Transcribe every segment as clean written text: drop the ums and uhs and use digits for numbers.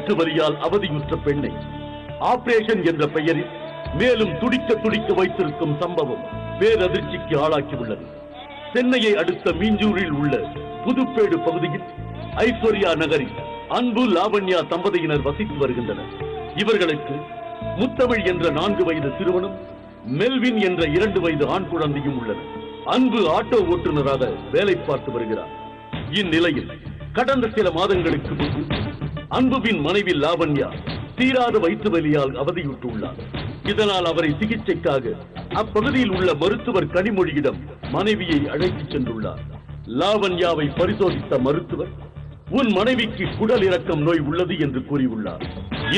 வயிற்று வலியால் அவதியுற்ற பெண்ணை ஆபரேஷன் என்ற பெயரில் மேலும் துடிக்க துடிக்க வைத்திருக்கும் சம்பவம் பேரதிர்ச்சிக்கு ஆளாக்கியுள்ளது. சென்னையை அடுத்த மீஞ்சூரில் உள்ள புதுப்பேடு பகுதியில் ஐஸ்வர்யா நகரில் அன்பு லாவண்யா தம்பதியினர் வசித்து வருகின்றனர். இவர்களுக்கு முத்தமிழ் என்ற 4 வயது சிறுவனும் மெல்வின் என்ற 2 வயது ஆண் குழந்தையும் உள்ளனர். அன்பு ஆட்டோ ஓட்டுநராக வேலை பார்த்து வருகிறார். இந்நிலையில் கடந்த சில மாதங்களுக்கு முன்பு அன்புவின் மனைவி லாவண்யா தீராத வயிற்று வலியால் அவதியுற்றுள்ளார். இதனால் அவரை சிகிச்சைக்காக அப்பகுதியில் உள்ள மருத்துவர் கனிமொழியிடம் மனைவியை அழைத்துச் சென்றுள்ளார். லாவண்யாவை பரிசோதித்த மருத்துவர், உன் மனைவிக்கு குடல் இறக்கம் நோய் உள்ளது என்று கூறியுள்ளார்.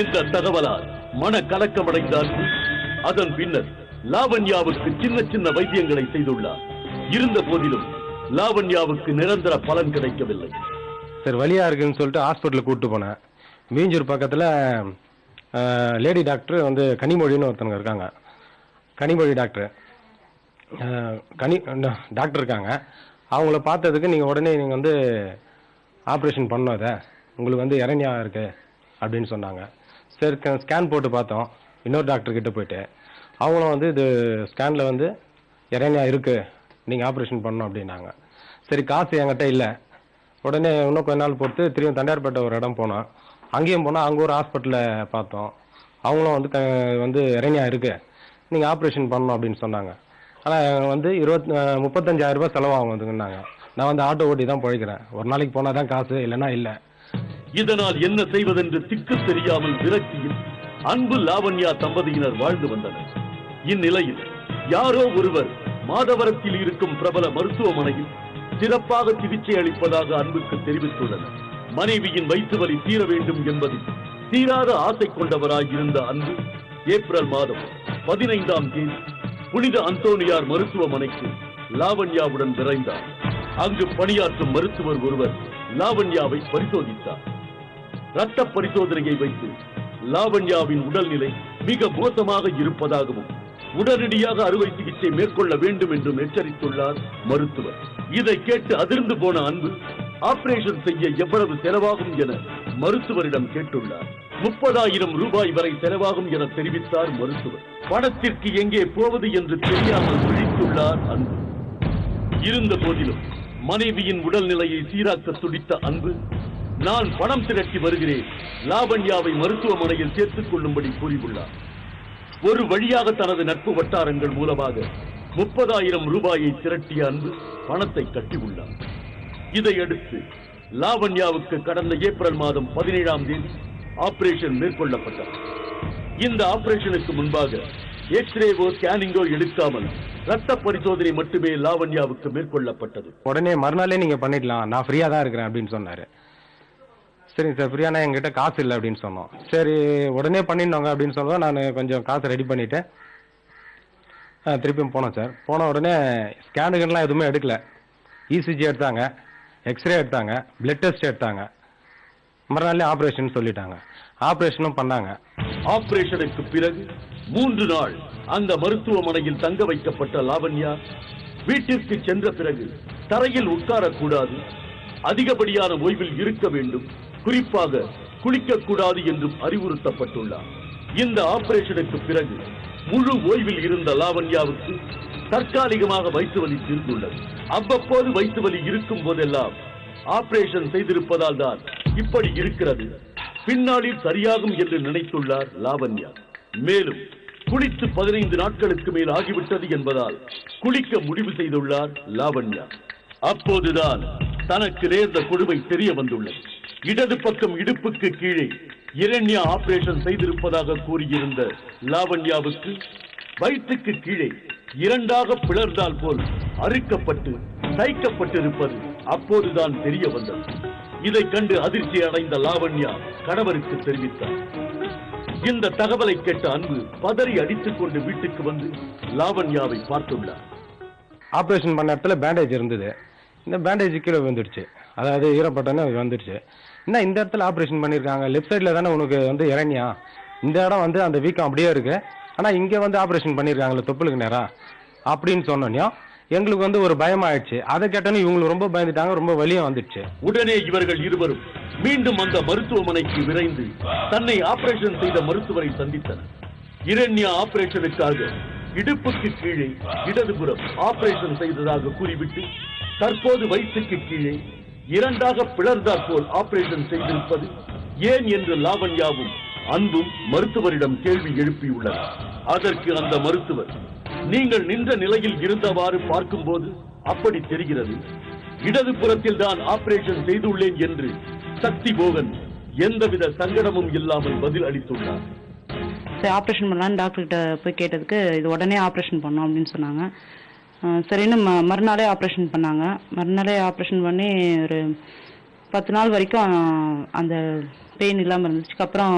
இந்த தகவலால் மன கலக்கமடைந்தார். அதன் பின்னர் லாவண்யாவுக்கு சின்ன சின்ன வைத்தியங்களை செய்துள்ளார். இருந்த போதிலும் லாவண்யாவுக்கு நிரந்தர பலன் கிடைக்கவில்லை. சரி, வலியா இருக்குன்னு சொல்லிட்டு ஹாஸ்பிட்டலுக்கு கூப்பிட்டு போனேன். மீஞ்சூர் பக்கத்தில் லேடி டாக்டர் வந்து கனிமொழின்னு ஒருத்தவங்க இருக்காங்க. கனிமொழி டாக்டர் டாக்டர் இருக்காங்க. அவங்கள பார்த்ததுக்கு நீங்கள் உடனே நீங்கள் வந்து ஆப்ரேஷன் பண்ணாத, உங்களுக்கு வந்து இறனியா இருக்கு அப்படின்னு சொன்னாங்க. சரி, ஸ்கேன் போட்டு பார்த்தோம். இன்னொரு டாக்டர்கிட்ட போயிட்டு அவங்களும் வந்து இது ஸ்கேனில் வந்து இறனியா இருக்குது, நீங்கள் ஆப்ரேஷன் பண்ணணும் அப்படின்னாங்க. சரி, காசு என்கிட்ட இல்லை. உடனே இன்னும் கொஞ்ச நாள் பொறுத்து திரும்ப தண்டையார்பேட்டை ஒரு இடம் போனோம். அங்கேயும் போனால் அங்கே ஒரு ஹாஸ்பிட்டலில் பார்த்தோம். அவங்களும் வந்து இறனியா இருக்குது, நீங்கள் ஆப்ரேஷன் பண்ணணும் அப்படின்னு சொன்னாங்க. ஆனால் வந்து 35,000 ரூபாய் செலவாகும் வந்துங்கன்னாங்க. நான் வந்து ஆட்டோ ஓட்டி தான் பிழைக்கிறேன். ஒரு நாளைக்கு போனால் தான் காசு, இல்லைன்னா இல்லை. இதனால் என்ன செய்வதென்று திக்கு தெரியாமல் விரக்தியில் அன்பு லாவண்யா தம்பதியினர் வாழ்ந்து வந்தனர். இந்நிலையில் யாரோ ஒருவர் மாதவரத்தில் இருக்கும் பிரபல மருத்துவமனையில் சிறப்பாக சிகிச்சை அளிப்பதாக அன்புக்கு தெரிவித்துள்ளனர். மனைவியின் வயிற்று வலி தீர வேண்டும் என்பதில் தீராத ஆசை கொண்டவராய் இருந்த அன்பு ஏப்ரல் மாதம் 15ஆம் தேதி புனித அந்தோனியார் மருத்துவமனைக்கு லாவண்யாவுடன் விரைந்தார். அங்கு பணியாற்றும் மருத்துவர் ஒருவர் லாவண்யாவை பரிசோதித்தார். இரத்த பரிசோதனையை வைத்து லாவண்யாவின் உடல்நிலை மிக மோசமாக இருப்பதாகவும் உடனடியாக அறுவை சிகிச்சை மேற்கொள்ள வேண்டும் என்றும் எச்சரித்துள்ளார் மருத்துவர். இதை கேட்டு அதிர்ந்து போன அன்பு ஆபரேஷன் செய்ய எவ்வளவு செலவாகும் என மருத்துவரிடம் கேட்டுள்ளார். 30,000 ரூபாய் வரை செலவாகும் என தெரிவித்தார் மருத்துவர். பணத்திற்கு எங்கே போவது என்று தெரியாமல் விழித்துள்ளார் அன்பு. இருந்த போதிலும் மனைவியின் உடல்நிலையை சீராக்க துடித்த அன்பு, நான் பணம் திரட்டி வருகிறேன், லாவண்யாவை மருத்துவமனையில் சேர்த்துக் கொள்ளும்படி கூறியுள்ளார். ஒரு வழியாக தனது நட்பு வட்டாரங்கள் மூலமாக 30,000 ரூபாயை திரட்டிய அன்பு பணத்தை கட்டியுள்ளார். இதையடுத்து லாவண்யாவுக்கு கடந்த ஏப்ரல் மாதம் 17ஆம் தேதி ஆபரேஷன் மேற்கொள்ளப்பட்டது. இந்த ஆபரேஷனுக்கு முன்பாக எக்ஸ்ரேவோ ஸ்கேனிங்கோ எடுக்காமல் ரத்த பரிசோதனை மட்டுமே லாவண்யாவுக்கு மேற்கொள்ளப்பட்டது. உடனே மறுநாளே நீங்க பண்ணிடலாம், நான் ஃப்ரீயா தான் இருக்கிறேன் அப்படின்னு சொன்னாரு. சரிங்க சார், ஃப்ரீயானா என்கிட்ட காசு இல்லை அப்படின்னு சொன்னோம். சரி, உடனே பண்ணிடணுங்க அப்படின்னு சொல்லுவோம். நான் கொஞ்சம் காசு ரெடி பண்ணிட்டு திருப்பியும் போனோம் சார். போன உடனே ஸ்கேனுகள்லாம் எதுவுமே எடுக்கல. இசிஜி எடுத்தாங்க, எக்ஸ்ரே எடுத்தாங்க, பிளட் டெஸ்ட் எடுத்தாங்க. மறுநாளே ஆபரேஷன் சொல்லிட்டாங்க. ஆபரேஷனும் பண்ணாங்க. ஆபரேஷனுக்கு பிறகு 3 நாள் அந்த மருத்துவமனையில் தங்க வைக்கப்பட்ட லாவண்யா வீட்டிற்கு சென்ற பிறகு தரையில் உட்காரக்கூடாது, அதிகப்படியான ஓய்வில் இருக்க வேண்டும், குறிப்பாக குளிக்கக்கூடாது என்றும் அறிவுறுத்தப்பட்டுள்ளார். இந்த ஆபரேஷனுக்கு பிறகு முழு ஓய்வில் இருந்த லாவண்யாவுக்கு தற்காலிகமாக வயிற்று வலி தீர்ந்துள்ளது. அவ்வப்போது வயிற்று வலி இருக்கும் போதெல்லாம் ஆபரேஷன் செய்திருப்பதால் தான் இப்படி இருக்கிறது, பின்னாளில் சரியாகும் என்று நினைத்துள்ளார் லாவண்யா. மேலும் குளித்து 15 நாட்களுக்கு மேல் ஆகிவிட்டது என்பதால் குளிக்க முடிவு செய்துள்ளார் லாவண்யா. அப்போதுதான் தனக்கு நேர்ந்த கொடுமை தெரிய வந்துள்ளது. இடது பக்கம் இடுப்புக்கு கீழே இரண்யா ஆபரேஷன் செய்திருப்பதாக கூறியிருந்த லாவண்யாவுக்கு வயிற்றுக்கு கீழே 2ஆக பிளர்ந்தால் போல் அறுக்கப்பட்டு தைக்கப்பட்டிருப்பது அப்போதுதான் தெரிய வந்தது. இதை கண்டு அதிர்ச்சி அடைந்த லாவண்யா கணவருக்கு தெரிவித்தார். இந்த தகவலை கேட்ட அன்பு பதறி அடித்துக் கொண்டு வீட்டுக்கு வந்து லாவண்யாவை பார்த்துள்ளார். ஆபரேஷன் பண்ண இடத்துல பேண்டேஜ் இருந்தது. இந்த பேண்டேஜ் கீழே வந்துடுச்சு, அதாவது ஈரப்பட்டன்னு வந்துடுச்சு. என்ன இந்த இடத்துல ஆபரேஷன் பண்ணியிருக்காங்க, லெஃப்ட் சைடில் தானே உனக்கு வந்து இறங்கியா, இந்த இடம் வந்து அந்த வீக்கம் அப்படியே இருக்கு, ஆனால் இங்கே வந்து ஆபரேஷன் பண்ணியிருக்காங்களே தொப்புளுக்கு நேரா அப்படின்னு சொன்னோன்னே எங்களுக்கு வந்து ஒரு பயம் ஆயிடுச்சு. அதை கேட்டோன்னு இவங்களுக்கு ரொம்ப பயந்துட்டாங்க, ரொம்ப வலியும் வந்துடுச்சு. உடனே இவர்கள் இருவரும் மீண்டும் அந்த மருத்துவமனைக்கு விரைந்து தன்னை ஆபரேஷன் செய்த மருத்துவரை சந்தித்தனர். இரண்யா ஆபரேஷனுக்காக இடுப்புக்கு கீழே இடதுபுறம் ஆபரேஷன் செய்ததாக கூறிவிட்டு தற்போது வயிற்றுக்கு கீழே இரண்டாக பிளர்ந்தாற் போல் ஆபரேஷன் செய்திருப்பது ஏன் என்று லாவண்யாவும் அன்பும் மருத்துவரிடம் கேள்வி எழுப்பியுள்ளனர். அதற்கு அந்த மருத்துவர், நீங்கள் நின்ற நிலையில் இருந்தவாறு பார்க்கும்போது அப்படி தெரிகிறது, இடது புறத்தில் தான் ஆபரேஷன் செய்துள்ளேன் என்று சக்தி மோகன் எந்தவித சங்கடமும் இல்லாமல் பதில் அளித்துள்ளார். ஆப்ரேஷன் பண்ணலான்னு டாக்டர் கிட்ட போய் கேட்டதுக்கு இது உடனே ஆப்ரேஷன் பண்ணோம் அப்படின்னு சொன்னாங்க. சரின்னு மறுநாளே ஆப்ரேஷன் பண்ணாங்க. மறுநாளே ஆப்ரேஷன் பண்ணி ஒரு 10 நாள் வரைக்கும் அந்த பெயின் இல்லாமல் இருந்துச்சு. அப்புறம்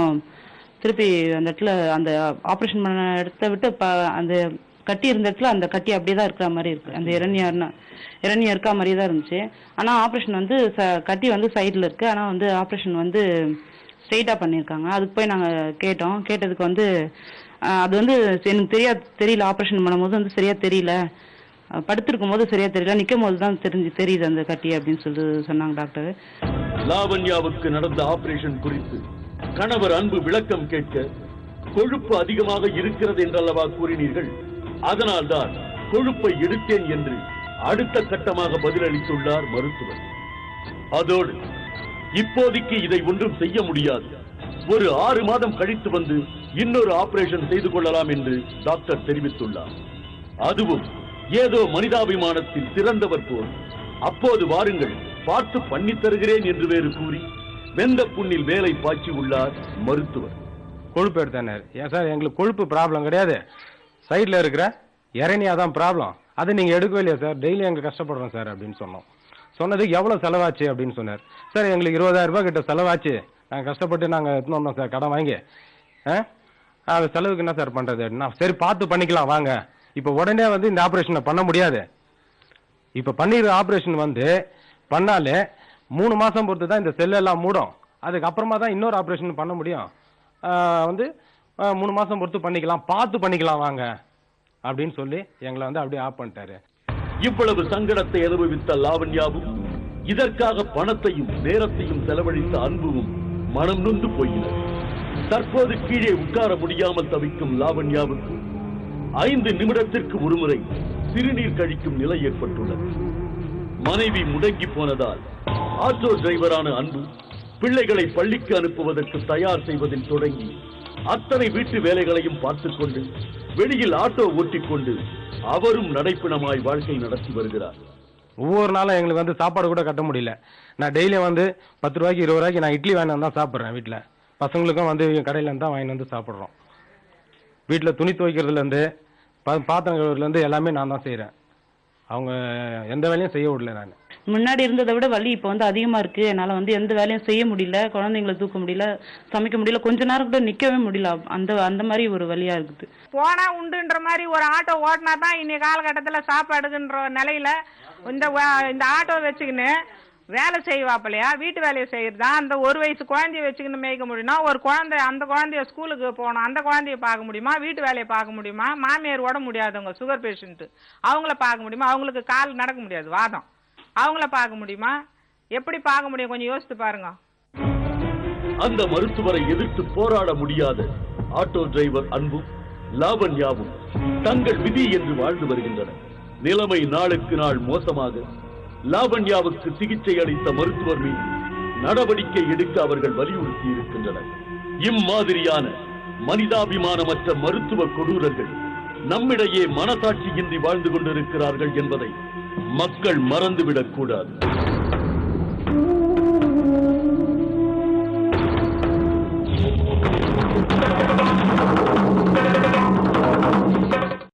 திருப்பி அந்த இடத்துல அந்த ஆப்ரேஷன் பண்ண இடத்த விட்டு அந்த கட்டி இருந்த இடத்துல அந்த கட்டி அப்படியே தான் இருக்கிற மாதிரி இருக்கு. அந்த இரண்யா இருக்கா மாதிரியே தான் இருந்துச்சு. ஆனால் ஆப்ரேஷன் வந்து கட்டி வந்து சைடில் இருக்கு. ஆனால் வந்து ஆப்ரேஷன் வந்து ஸ்ட்ரெயிட்டாக பண்ணியிருக்காங்க. அதுக்கு போய் நாங்கள் கேட்டோம். கேட்டதுக்கு வந்து அது வந்து எனக்கு தெரியல, ஆப்ரேஷன் பண்ணும்போது வந்து சரியா தெரியல, படுத்திருக்கும் போது சரியா தெரியல, நிற்கும் போது தான் தெரியுது அந்த கட்டி அப்படின்னு சொன்னாங்க டாக்டர். லாவண்யாவுக்கு நடந்த ஆபரேஷன் குறித்து கணவர் அன்பு விளக்கம் கேட்க, கொழுப்பு அதிகமாக இருக்கிறது என்றல்லவா கூறினீர்கள், அதனால்தான் கொழுப்பை எடுத்தேன் என்று அடுத்த கட்டமாக பதிலளித்துள்ளார் மருத்துவர். அதோடு இப்போதைக்கு இதை ஒன்றும் செய்ய முடியாது, ஒரு 6 மாதம் கழித்து வந்து இன்னொரு ஆபரேஷன் செய்து கொள்ளலாம் என்று டாக்டர் தெரிவித்துள்ளார். அதுவும் ஏதோ மனிதாபிமானத்தில் சிறந்தவர் போல், அப்போது வாருங்கள் பார்த்து பண்ணி தருகிறேன் என்று வேறு கூறி வெந்த புண்ணில் வேலை பாய்ச்சி உள்ளார் மருத்துவர். கொழுப்பு எடுத்தார். ஏன் சார், எங்களுக்கு கொழுப்பு ப்ராப்ளம் கிடையாது, சைடில் இருக்கிற இரண்யா தான் ப்ராப்ளம். அதை நீங்கள் எடுக்கவே இல்லையா சார், டெய்லி எங்களுக்கு கஷ்டப்படுறோம் சார் அப்படின்னு சொன்னோம். சொன்னதுக்கு எவ்வளோ செலவாச்சு அப்படின்னு சொன்னார். சார் எங்களுக்கு 20,000 ரூபாய் கிட்ட செலவாச்சு, நாங்கள் கஷ்டப்பட்டு நாங்கள் எடுத்துன்னு வந்தோம் சார் கடன் வாங்கி. அது செலவுக்கு என்ன சார் பண்ணுறது அப்படின்னா, சரி பார்த்து பண்ணிக்கலாம் வாங்க, இப்போ உடனே வந்து இந்த ஆப்ரேஷனை பண்ண முடியாது. இப்போ பண்ணிடுற ஆப்ரேஷன் வந்து பண்ணாலே 3 மாதம் பொறுத்து தான் இந்த செல்லெல்லாம் மூடும், அதுக்கப்புறமா தான் இன்னொரு ஆப்ரேஷன் பண்ண முடியும். வந்து 3 மாதம் பொறுத்து பண்ணிக்கலாம், பார்த்து பண்ணிக்கலாம் வாங்க அப்படின்னு சொல்லி எங்களை வந்து அப்படியே ஆஃப் பண்ணிட்டாரு. இவ்வளவு சங்கடத்தை அனுபவித்த லாவண்யாவும் இதற்காக பணத்தையும் நேரத்தையும் செலவழித்த அன்பும் மனம் நொந்து போயினர். தற்போது கீழே உட்கார முடியாமல் தவிக்கும் லாவண்யாவுக்கு 5 நிமிடத்திற்கு ஒருமுறை சிறுநீர் கழிக்கும் நிலை ஏற்பட்டுள்ளது. மனைவி முடங்கி போனதால் ஆட்டோ டிரைவரான அன்பு பிள்ளைகளை பள்ளிக்கு அனுப்புவதற்கு தயார் செய்வதில் தொடங்கி அத்தனை வீட்டு வேலைகளையும் பார்த்துக் கொண்டு வெளியில் ஆட்டோ ஓட்டிக்கொண்டு அவரும் நடைப்பிணமாய் வாழ்க்கை நடத்தி வருகிறார். ஒவ்வொரு நாளும் எங்களுக்கு வந்து சாப்பாடு கூட கட்ட முடியல. நான் டெய்லியும் வந்து 10 ரூபாய்க்கு 20 ரூபாய்க்கு நான் இட்லி வாங்கி தான் சாப்பிட்றேன். வீட்டில் பசங்களுக்கும் வந்து கடையில் தான் வாங்கி வந்து சாப்பிட்றோம். வீட்டில் துணி துவைக்கிறதுலேருந்து பாத்திரம் கழுவுறதுலேருந்து எல்லாமே நான் தான் செய்கிறேன். அவங்க எந்த வேலையும் செய்ய விடல. நான் முன்னாடி இருந்ததை விட வலி இப்போ வந்து அதிகமாக இருக்குது. என்னால் வந்து எந்த வேலையும் செய்ய முடியல, குழந்தைங்களை தூக்க முடியல, சமைக்க முடியல, கொஞ்ச நேரம் கூட நிற்கவே முடியல. அந்த மாதிரி ஒரு வலியாக இருக்குது. போனா உண்டுன்ற மாதிரி ஒரு ஆட்டோ ஓட்டினா தான் இன்னைக்கு காலகட்டத்தில் சாப்பாடுன்ற நிலையில இந்த ஆட்டோ வச்சுக்கின்னு வேலை செய்வாப்பில்லையா, வீட்டு வேலையை செய்யறதா. அந்த 1 வயசு குழந்தைய வச்சுக்கின்னு மேய்க்க முடியும்னா, ஒரு குழந்தை அந்த குழந்தைய ஸ்கூலுக்கு போகணும், அந்த குழந்தைய பார்க்க முடியுமா, வீட்டு வேலையை பார்க்க முடியுமா, மாமியார் ஓட முடியாதவங்க சுகர் பேஷண்ட்டு அவங்கள பார்க்க முடியுமா, அவங்களுக்கு கால் நடக்க முடியாது வாதம், அவங்கள பார்க்க முடியுமா, எப்படி பார்க்க முடியும், கொஞ்சம் யோசித்து பாருங்க. அந்த மருத்துவரை எதிர்த்து போராட முடியாத ஆட்டோ டிரைவர் அன்பும் லாவண்யாவும் தங்கள் விதி என்று வாழ்ந்து வருகின்றனர். நிலைமை நாளுக்கு நாள் மோசமாக லாவண்யாவுக்கு சிகிச்சை அளித்த மருத்துவர் மீது நடவடிக்கை எடுக்க அவர்கள் வலியுறுத்தி இருக்கின்றனர். இம்மாதிரியான மனிதாபிமானமற்ற மருத்துவ கொடூரர்கள் நம்மிடையே மனசாட்சியின்றி வாழ்ந்து கொண்டிருக்கிறார்கள் என்பதை மக்கள் மறந்துவிடக் கூடாது.